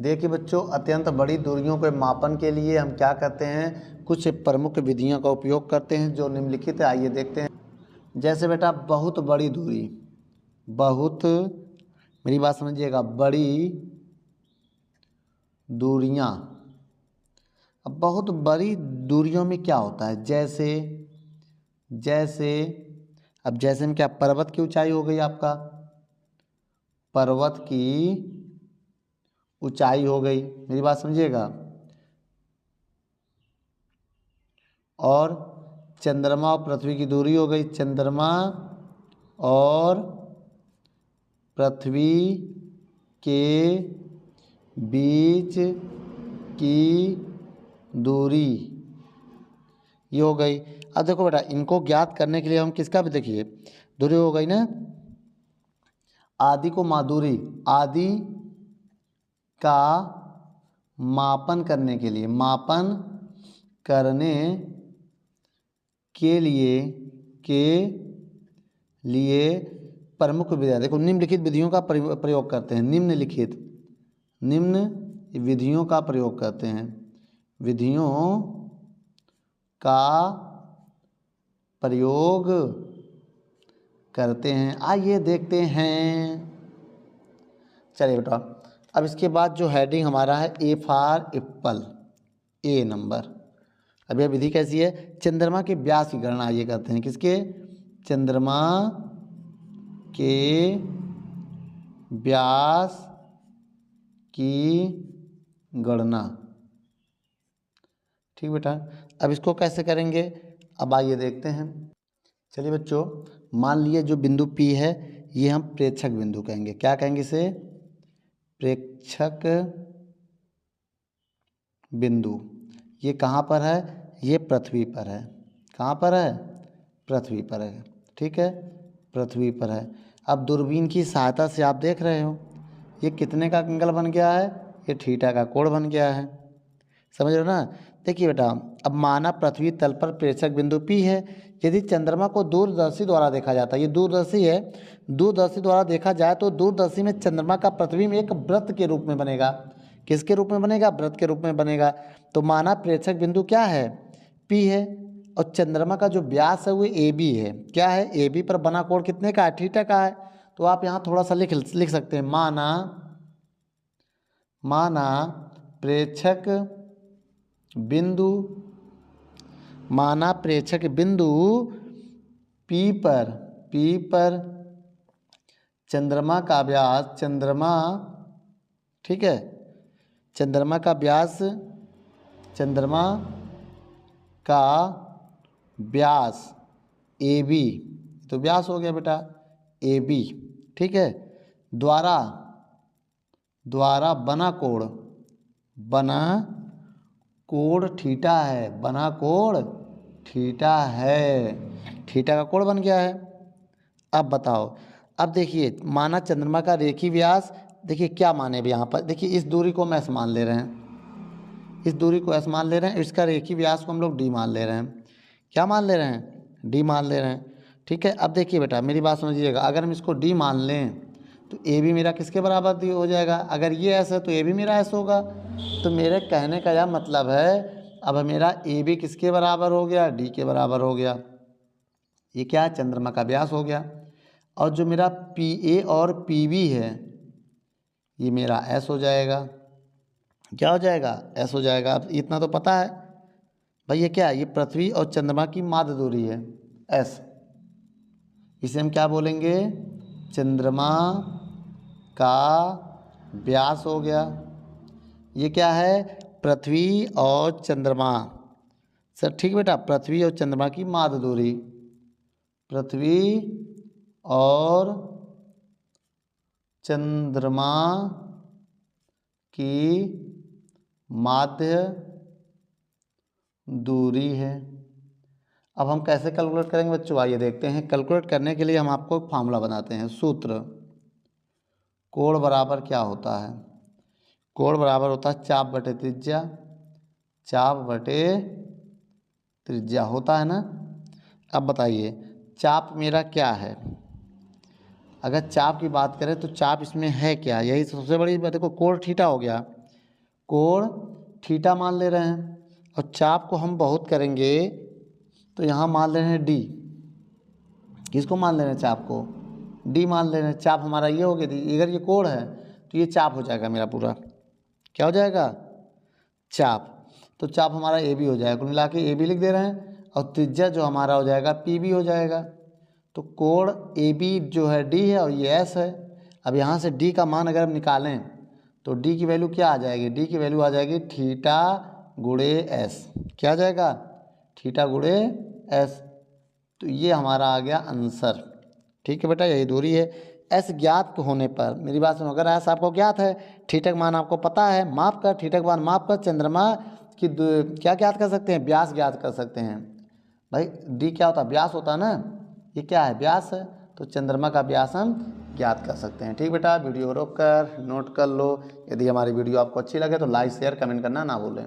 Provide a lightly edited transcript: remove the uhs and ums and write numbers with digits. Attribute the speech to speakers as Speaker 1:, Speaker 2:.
Speaker 1: देखिए बच्चों, अत्यंत बड़ी दूरियों के मापन के लिए हम क्या करते हैं, कुछ प्रमुख विधियों का उपयोग करते हैं जो निम्नलिखित है। आइए देखते हैं। जैसे बेटा बहुत बड़ी दूरी, बहुत, मेरी बात समझिएगा, बड़ी दूरियां। अब बहुत बड़ी दूरियों में क्या होता है, जैसे जैसे अब जैसे में क्या, पर्वत की ऊंचाई हो गई आपका, पर्वत की ऊंचाई हो गई, मेरी बात समझिएगा। और चंद्रमा और पृथ्वी की दूरी हो गई, चंद्रमा और पृथ्वी के बीच की दूरी, ये हो गई। अब देखो बेटा, इनको ज्ञात करने के लिए हम किसका भी, देखिए दूरी हो गई ना, आदि को माधुरी, आदि का मापन करने के लिए, मापन करने के लिए प्रमुख विधियाँ, देखो निम्नलिखित विधियों का प्रयोग करते हैं। निम्न विधियों का प्रयोग करते हैं, विधियों का प्रयोग करते हैं। आइए देखते हैं। चलिए बेटा, अब इसके बाद जो हेडिंग हमारा है, A for Apple, A number. अब यह विधि कैसी है, चंद्रमा के व्यास की गणना ये करते हैं, किसके, चंद्रमा के व्यास की गणना। ठीक बेटा, अब इसको कैसे करेंगे, अब आइए देखते हैं। चलिए बच्चों, मान लिए जो बिंदु P है, ये हम प्रेक्षक बिंदु कहेंगे। क्या कहेंगे इसे, प्रेक्षक बिंदु। ये कहाँ पर है, ये पृथ्वी पर है। कहाँ पर है, पृथ्वी पर है। ठीक है, पृथ्वी पर है। अब दूरबीन की सहायता से आप देख रहे हो, ये कितने का एंगल बन गया है, ये थीटा का कोण बन गया है। समझ रहे हो ना। देखिए बेटा, अब माना पृथ्वी तल पर प्रेक्षक बिंदु P है। यदि चंद्रमा को दूरदर्शी द्वारा देखा जाता है, ये दूरदर्शी है, दूरदर्शी द्वारा देखा जाए तो दूरदर्शी में चंद्रमा का पृथ्वी में एक वृत्त के रूप में बनेगा। किसके रूप में बनेगा, वृत्त के रूप में बनेगा। तो माना प्रेक्षक बिंदु क्या है, P है, और चंद्रमा का जो व्यास है वो AB है। क्या है, AB पर बना कोण कितने का है, थीटा का है। तो आप यहाँ थोड़ा सा लिख सकते हैं, माना प्रेक्षक बिंदु, माना प्रेक्षक बिंदु P पर चंद्रमा का व्यास, ठीक है, चंद्रमा का व्यास, चंद्रमा का व्यास AB, तो व्यास हो गया बेटा AB, ठीक है, द्वारा बना कोण थीटा है, बना कोण थीटा है, थीटा का कोण बन गया है। अब बताओ, अब देखिए माना चंद्रमा का रेखी व्यास, देखिए क्या माने यहाँ पर, देखिए इस दूरी को हम S मान ले रहे हैं, इस दूरी को S मान ले रहे हैं, इसका रेखी व्यास को हम लोग D मान ले रहे हैं। क्या मान ले रहे हैं, D मान ले रहे हैं। ठीक है, अब देखिए बेटा मेरी बात समझिएगा, अगर हम इसको D मान लें तो AB मेरा किसके बराबर हो जाएगा, अगर ये S है तो AB मेरा S होगा। तो मेरे कहने का यह मतलब है, अब मेरा AB किसके बराबर हो गया, D के बराबर हो गया। ये क्या है, चंद्रमा का व्यास हो गया। और जो मेरा PA और PB है, ये मेरा S हो जाएगा। क्या हो जाएगा, S हो जाएगा। अब इतना तो पता है भाई, ये क्या है, ये पृथ्वी और चंद्रमा की माध्य दूरी है S। इसे हम क्या बोलेंगे, चंद्रमा का व्यास हो गया। ये क्या है, पृथ्वी और चंद्रमा, सर ठीक बेटा, पृथ्वी और चंद्रमा की माध्य दूरी, पृथ्वी और चंद्रमा की माध्य दूरी है। अब हम कैसे कैलकुलेट करेंगे बच्चों, आइए देखते हैं। कैलकुलेट करने के लिए हम आपको एक फार्मूला बनाते हैं, सूत्र। कोण बराबर क्या होता है, कोण बराबर होता है चाप बटे त्रिज्या, चाप बटे त्रिज्या होता है ना। अब बताइए चाप मेरा क्या है, अगर चाप की बात करें तो चाप इसमें है क्या, यही सबसे बड़ी बात। देखो कोण थीटा हो गया, कोण थीटा मान ले रहे हैं, और चाप को हम बहुत करेंगे तो यहाँ मान ले रहे हैं डी। किसको मान ले रहे हैं? चाप को डी मान ले रहे हैं। चाप हमारा ये हो गया, अगर ये कोण है तो ये चाप हो जाएगा मेरा पूरा। क्या हो जाएगा? चाप। तो चाप हमारा ए बी हो जाएगा, कुल मिला के ए बी लिख दे रहे हैं, और त्रिज्या जो हमारा हो जाएगा पी बी हो जाएगा। तो कोण ए बी जो है डी है और ये एस है। अब यहाँ से डी का मान अगर हम निकालें तो डी की वैल्यू क्या आ जाएगी? डी की वैल्यू आ जाएगी थीटा गुणे एस। क्या आ जाएगा? थीटा गुणे एस। तो ये हमारा आ गया आंसर। ठीक है बेटा, यही दूरी है। एस ज्ञात होने पर, मेरी बात सुनो, अगर एस आपको ज्ञात है, थीटा का मान आपको पता है, माप कर थीटा का मान माप कर चंद्रमा की क्या ज्ञात कर सकते हैं? व्यास ज्ञात कर सकते हैं। भाई डी क्या होता है? व्यास होता है ना, ये क्या है? व्यास है। तो चंद्रमा का व्यास हम ज्ञात कर सकते हैं। ठीक बेटा, वीडियो रोक कर नोट कर लो। यदि हमारी वीडियो आपको अच्छी लगे तो लाइक शेयर कमेंट करना ना भूलें।